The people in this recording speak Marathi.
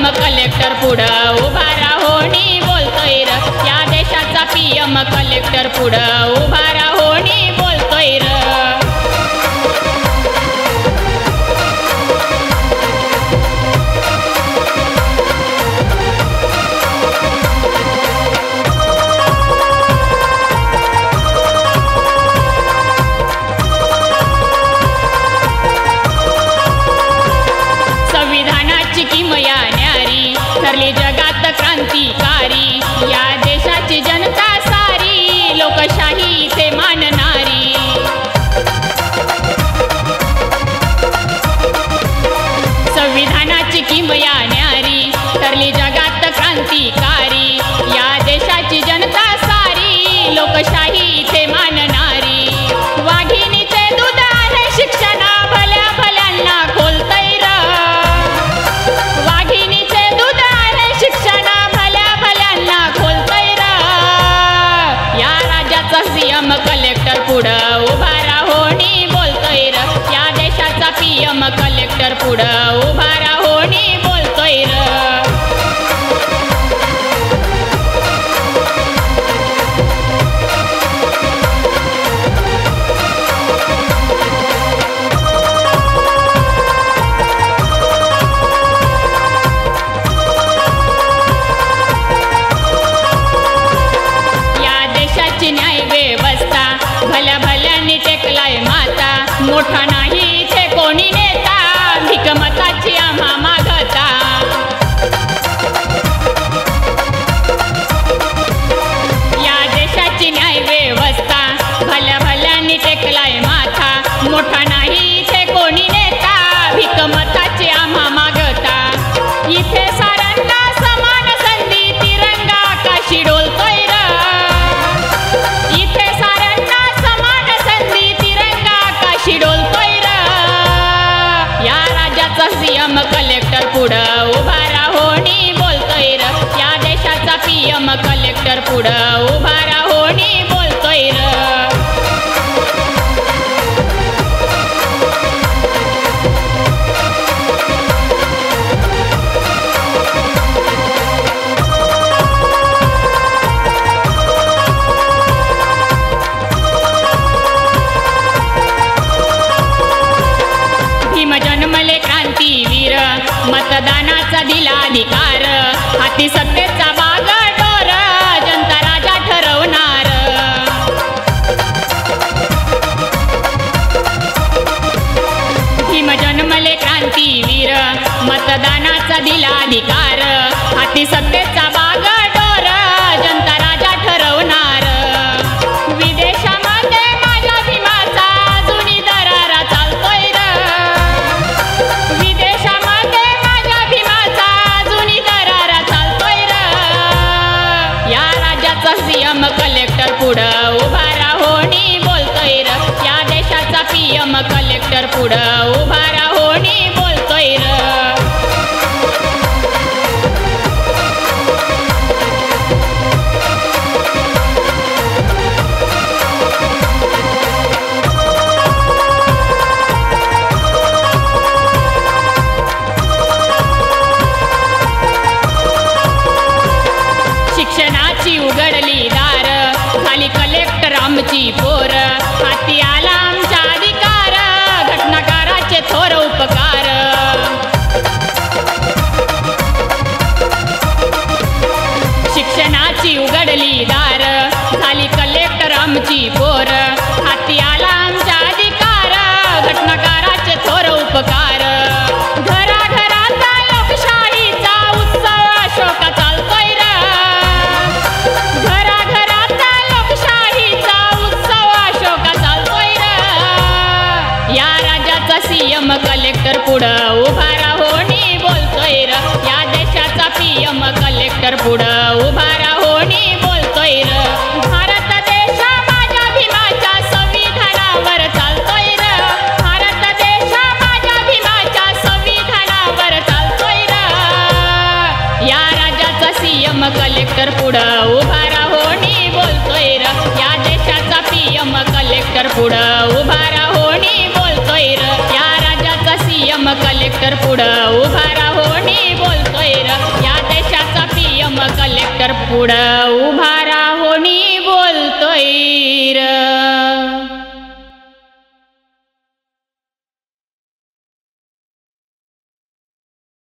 पीएम कलेक्टर पुढं उभा राहोनी बोलतोय र, या देशाचा पीएम कलेक्टर पुढं उभा राहोनी बोलतोय र। संविधानाची किमया न्यारी ठरली जगात क्रांतिकारी, या देशाची जनता सारी लोकशाही ते मानणारी। संविधानाची किमया न्यारी ठरली जगात क्रांतिकारी, या देशाची जनता सारी लोकशाही ते मानणारी। वाघिणीचे दूध आहे शिक्षण भल्या भल्यांना खोलतंय र, वाघिणीचे दूध आहे शिक्षण भल्या भल्यांना खोलतंय र। या राज्याचा सीएम कलेक्टर पुढं उभा राहोनी बोलतोय र, या देशाचा पीएम कलेक्टर पुढं उभा राहोनी बोलतोय र। न्याय व्यवस्था भल्या भल्यांनी टेकलाय माता, मोठा नाही ते कोणी नेता भिकमताची आम्हा मागता। या देशाची न्याय व्यवस्था भल्या भल्यांनी टेकलाय माथा, मोठा नाही ते कोणी नेता भिकमताची आम्हा मागता। इथे साऱ्यांना समान संधी तिरंगा आकाशी डोलतोय र, इथे साऱ्यांना समान संधी तिरंगा आकाशी डोलतोय र। या राज्याचा सीएम कलेक्टर पुढं उभा राहोनी बोलतोय र, या देशाचा पीएम कलेक्टर पुढं उभा राहोनी बोलतोय र। भीम जन्मले क्रांतीवीर मतदानाचा दिला अधिकार, हाती सत्तेचा बागडोर जनता राजा ठरवणार। भीम जन्मले क्रांतीवीर मतदानाचा दिला अधिकार, हाती सत्तेचा बागडोर जनता राजा ठरवणार। विदेशामध्ये माझ्या भीमाचा अजूनही दरारा चालतोय र, विदेशामध्ये माझ्या भीमाचा अजूनही दरारा चालतोय र। या राज्याचा सीएम कलेक्टर पुढं उभा राहोनी बोलतोय र, या देशाचा पीएम कलेक्टर पुढं उभा राहोनी बोलतोय र। शिक्षणाची उघडली दार झाली कलेक्टर आमची पोर, हाती आला आमचा अधिकार घटनाकाराचे थोर उपकार। शिक्षणाची उघडली दार झाली कलेक्टर आमची पोर, हाती आला आमचा अधिकार घटनाकाराचे थोर उपकार। घराघरात लोकशाहीचा उत्सव अशोक चालतोय र, घराघरात लोकशाहीचा उत्सव अशोक चालतोय र। या राज्याचा सीएम कलेक्टर पुढं उभा राहोनी बोलतोय र, या देशाचा पीएम कलेक्टर पुढं उभा राहोनी बोलतोय र। भारत देश माझ्या भीमाच्या संविधानावर चालतोय र, भारत देश माझ्या भीमाच्या संविधानावर चालतोय र। या राज्याचा सीएम कलेक्टर पुढं उभा राहोनी बोलतोय र, या देशाचा पीएम कलेक्टर पुढं उभा राहोनी बोलतोय र। या राज्याचा सीएम कलेक्टर पुढं उभा राहोनी बोलतोय र, कलेक्टर पुढं उभा